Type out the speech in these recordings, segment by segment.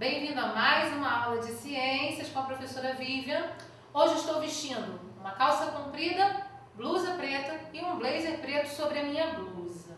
Bem-vindo a mais uma aula de ciências com a professora Vivian. Hoje estou vestindo uma calça comprida, blusa preta e um blazer preto sobre a minha blusa.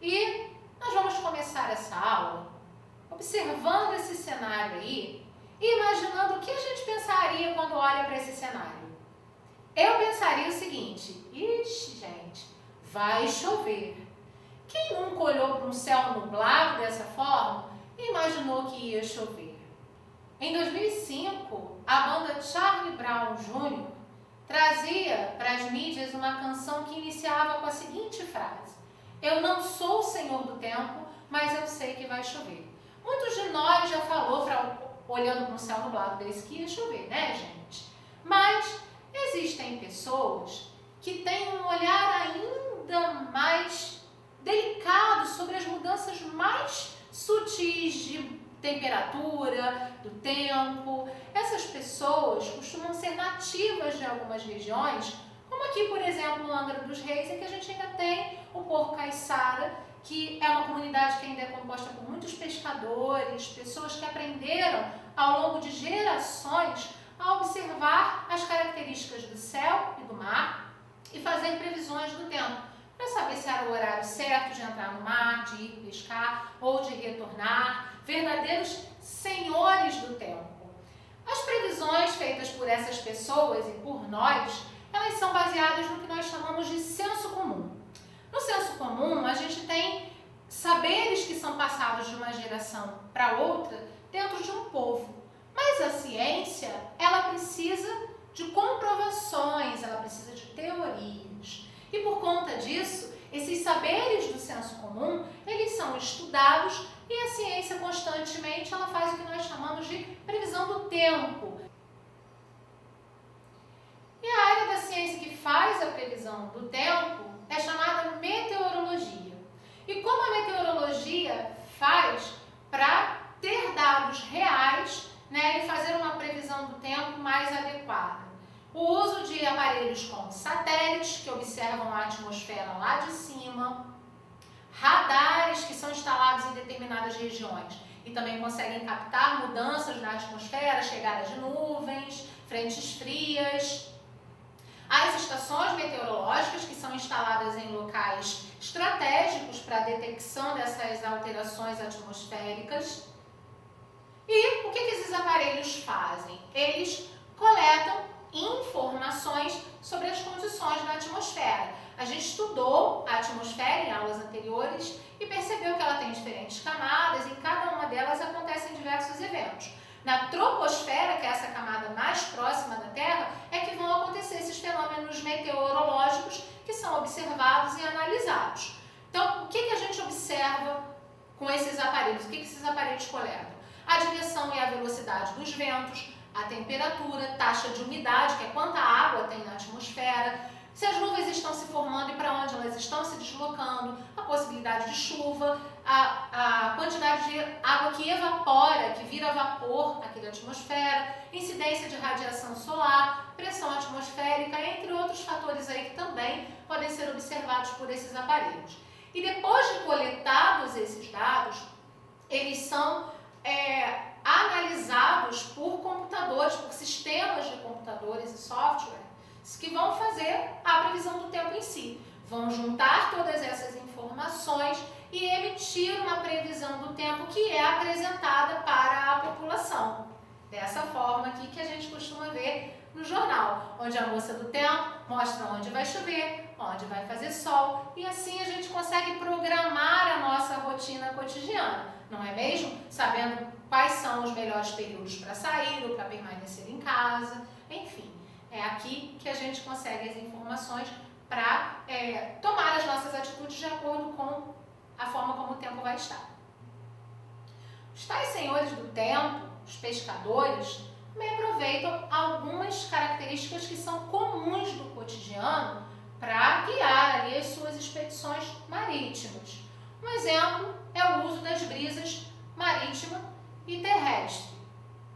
E nós vamos começar essa aula observando esse cenário aí e imaginando o que a gente pensaria quando olha para esse cenário. Eu pensaria o seguinte: ixi, gente, vai chover. Quem nunca olhou para um céu nublado dessa forma e imaginou que ia chover? Em 2005, a banda Charlie Brown Jr. trazia para as mídias uma canção que iniciava com a seguinte frase: eu não sou o senhor do tempo, mas eu sei que vai chover. Muitos de nós já falou olhando para um céu nublado desse que ia chover, né, gente? Mas existem pessoas que têm um olhar ainda mais delicado sobre as mudanças mais sutis de temperatura, do tempo. Essas pessoas costumam ser nativas de algumas regiões, como aqui, por exemplo, no Angra dos Reis, em que a gente ainda tem o Porto Caiçara, que é uma comunidade que ainda é composta por muitos pescadores, pessoas que aprenderam ao longo de gerações a observar as características do céu e do mar e fazer previsões do tempo, para saber se era o horário certo de entrar no mar, de ir pescar ou de retornar, verdadeiros senhores do tempo. As previsões feitas por essas pessoas e por nós, elas são baseadas no que nós chamamos de senso comum. No senso comum, a gente tem saberes que são passados de uma geração para outra dentro de um povo. Mas a ciência, ela precisa de comprovações, ela precisa de teorias. E por conta disso, esses saberes do senso comum, eles são estudados e a ciência constantemente ela faz o que nós chamamos de previsão do tempo. E a área da ciência que faz a previsão do tempo é chamada meteorologia. E como a meteorologia faz para ter dados reais, né, e fazer uma previsão do tempo mais adequada? O uso de aparelhos como satélites, que observam a atmosfera lá de cima, radares que são instalados em determinadas regiões e também conseguem captar mudanças na atmosfera, chegada de nuvens, frentes frias. As estações meteorológicas, que são instaladas em locais estratégicos para a detecção dessas alterações atmosféricas. E o que esses aparelhos fazem? Eles coletam informações sobre as condições da atmosfera. A gente estudou a atmosfera em aulas anteriores e percebeu que ela tem diferentes camadas e em cada uma delas acontecem diversos eventos. Na troposfera, que é essa camada mais próxima da Terra, é que vão acontecer esses fenômenos meteorológicos que são observados e analisados. Então, o que a gente observa com esses aparelhos? O que esses aparelhos coletam? A direção e a velocidade dos ventos, a temperatura, taxa de umidade, que é quanta água tem na atmosfera, se as nuvens estão se formando e para onde elas estão se deslocando, a possibilidade de chuva, a quantidade de água que evapora, que vira vapor aqui da atmosfera, incidência de radiação solar, pressão atmosférica, entre outros fatores aí que também podem ser observados por esses aparelhos. E depois de coletados esses dados, eles são analisados por computadores, por sistemas de computadores e software, que vão fazer a previsão do tempo em si. Vão juntar todas essas informações e emitir uma previsão do tempo que é apresentada para a população. Dessa forma aqui que a gente costuma ver no jornal, onde a moça do tempo mostra onde vai chover, onde vai fazer sol, e assim a gente consegue programar a nossa rotina cotidiana, não é mesmo? Sabendo quais são os melhores períodos para sair ou para permanecer em casa, enfim. É aqui que a gente consegue as informações para tomar as nossas atitudes de acordo com a forma como o tempo vai estar. Os tais senhores do tempo, os pescadores, também aproveitam algumas características que são comuns do cotidiano para guiar ali as suas expedições marítimas. Um exemplo é o uso das brisas marítima e terrestre.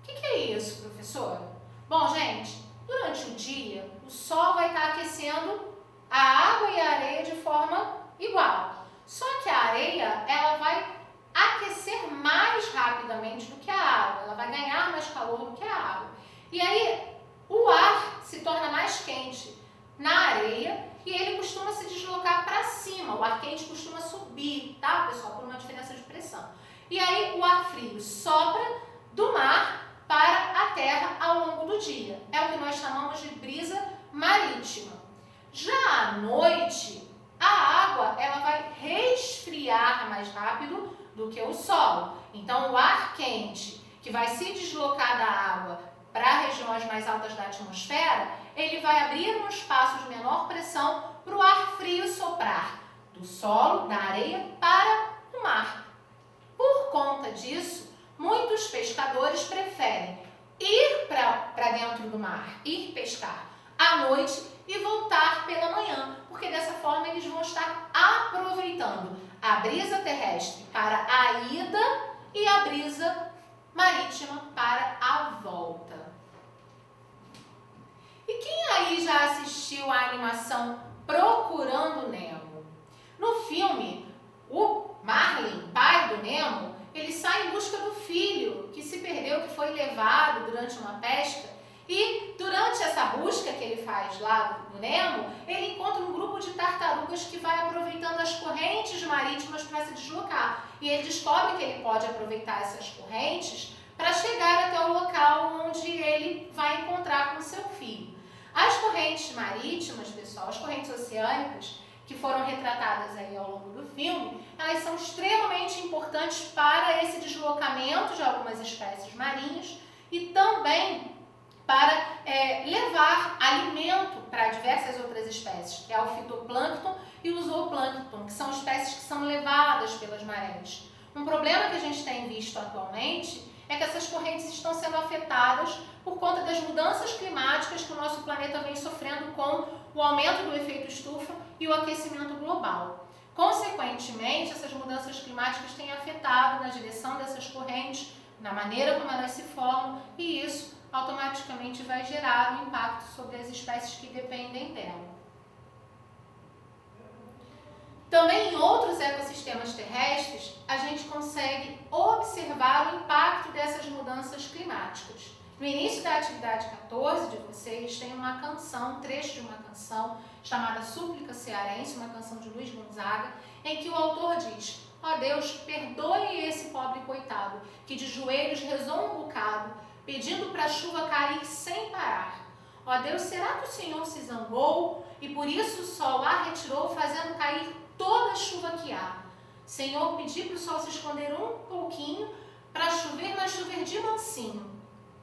O que é isso, professora? Bom, gente, durante o dia, o sol vai estar aquecendo a água e a areia de forma igual. Só que a areia, ela vai aquecer mais rapidamente do que a água. água, ela vai ganhar mais calor do que a água. E aí o ar se torna mais quente na areia e ele costuma se deslocar para cima, o ar quente costuma subir, tá, pessoal, por uma diferença de pressão. E aí o ar frio sopra do mar para a terra ao longo do dia. É o que nós chamamos de brisa marítima. Já à noite, a água ela vai resfriar mais rápido do que o solo. Então o ar quente que vai se deslocar da água para regiões mais altas da atmosfera, ele vai abrir um espaço de menor pressão para o ar frio soprar do solo, da areia, para o mar. Por conta disso, muitos pescadores preferem ir para dentro do mar, ir pescar à noite e voltar pela manhã, porque dessa forma eles vão estar aproveitando a brisa terrestre para a ida e a brisa marítima para a volta. E quem aí já assistiu a animação Procurando Nemo? No filme, o Marlin, pai do Nemo, ele sai em busca do filho que se perdeu, que foi levado durante uma pesca. E durante essa busca que ele faz lá no Nemo, ele encontra um grupo de tartarugas que vai aproveitando as correntes marítimas para se deslocar. E ele descobre que ele pode aproveitar essas correntes para chegar até o local onde ele vai encontrar com seu filho. As correntes marítimas, pessoal, as correntes oceânicas, que foram retratadas aí ao longo do filme, elas são extremamente importantes para esse deslocamento de algumas espécies marinhas e também para levar alimento para diversas outras espécies, que é o fitoplâncton e o zooplâncton, que são espécies que são levadas pelas marés. Um problema que a gente tem visto atualmente é que essas correntes estão sendo afetadas por conta das mudanças climáticas que o nosso planeta vem sofrendo com o aumento do efeito estufa e o aquecimento global. Consequentemente, essas mudanças climáticas têm afetado na direção dessas correntes, na maneira como elas se formam, e isso automaticamente vai gerar um impacto sobre as espécies que dependem dela. Também em outros ecossistemas terrestres, a gente consegue observar o impacto dessas mudanças climáticas. No início da atividade 14 de vocês, tem uma canção, um trecho de uma canção chamada Súplica Cearense, uma canção de Luiz Gonzaga, em que o autor diz: ó Deus, perdoe esse pobre coitado, que de joelhos rezou um bocado, pedindo para a chuva cair sem parar. Ó Deus, será que o Senhor se zangou e por isso o sol a retirou, fazendo cair toda a chuva que há? Senhor, pedi para o sol se esconder um pouquinho, para chover, mas chover de mansinho,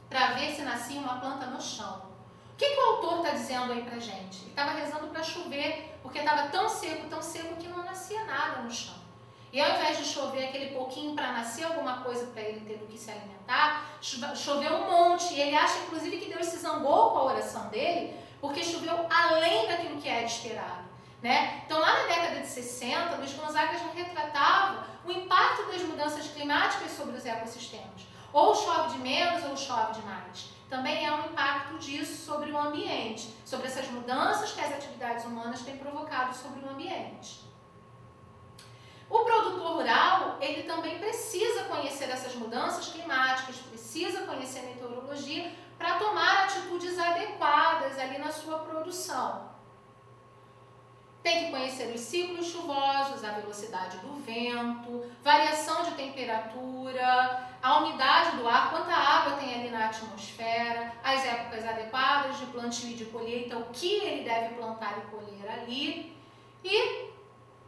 para ver se nascia uma planta no chão. O que o autor está dizendo aí para gente? Ele estava rezando para chover, porque estava tão seco que não nascia nada no chão. E ao invés de chover aquele pouquinho para nascer alguma coisa para ele ter do que se alimentar, choveu um monte. E ele acha, inclusive, que Deus se zangou com a oração dele, porque choveu além daquilo que era esperado, né? Então, lá na década de 60, Luiz Gonzaga já retratava o impacto das mudanças climáticas sobre os ecossistemas. Ou chove de menos ou chove demais. Também é um impacto disso sobre o ambiente, sobre essas mudanças que as atividades humanas têm provocado sobre o ambiente. O produtor rural, ele também precisa conhecer essas mudanças climáticas, precisa conhecer a meteorologia para tomar atitudes adequadas ali na sua produção. Tem que conhecer os ciclos chuvosos, a velocidade do vento, variação de temperatura, a umidade do ar, quanta água tem ali na atmosfera, as épocas adequadas de plantio e de colheita, o que ele deve plantar e colher ali. E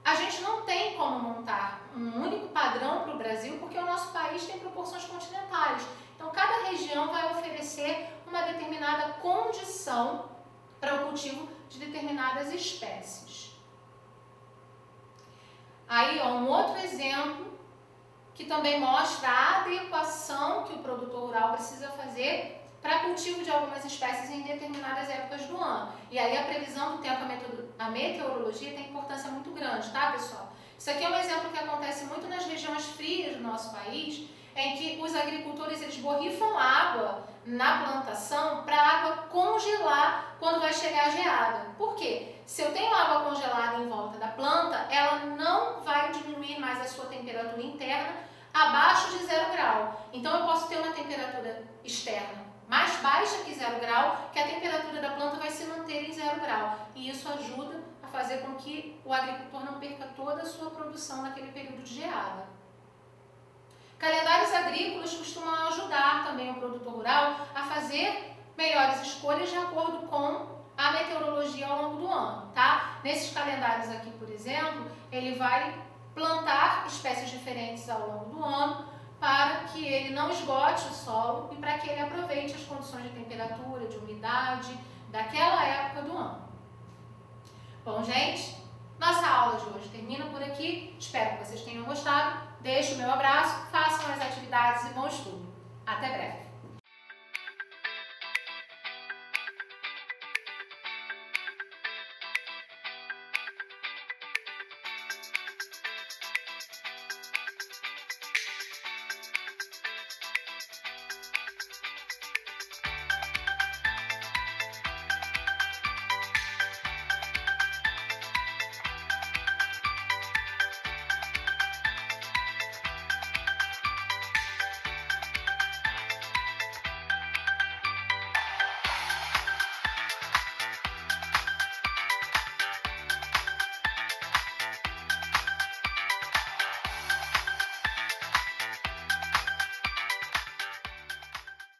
a gente não tem como montar um único padrão para o Brasil, porque o nosso país tem proporções continentais. Então, cada região vai oferecer uma determinada condição para o cultivo de determinadas espécies. Aí, ó, um outro exemplo que também mostra a adequação que o produtor rural precisa fazer para cultivo de algumas espécies em determinadas épocas do ano. E aí a previsão do tempo, a meteorologia tem importância muito grande, tá, pessoal? Isso aqui é um exemplo que acontece muito nas regiões frias do nosso país, em que os agricultores eles borrifam água na plantação para a água congelar quando vai chegar a geada. Por quê? Se eu tenho água congelada em volta da planta, ela não vai diminuir mais a sua temperatura interna, abaixo de 0 grau. Então eu posso ter uma temperatura externa mais baixa que 0 grau, que a temperatura da planta vai se manter em 0 grau. E isso ajuda a fazer com que o agricultor não perca toda a sua produção naquele período de geada. Calendários agrícolas costumam ajudar também o produtor rural a fazer melhores escolhas de acordo com a meteorologia ao longo do ano, tá? Nesses calendários aqui, por exemplo, ele vai plantar espécies diferentes ao longo do ano para que ele não esgote o solo e para que ele aproveite as condições de temperatura, de umidade daquela época do ano. Bom, gente, nossa aula de hoje termina por aqui. Espero que vocês tenham gostado. Deixo o meu abraço, façam as atividades e bom estudo. Até breve!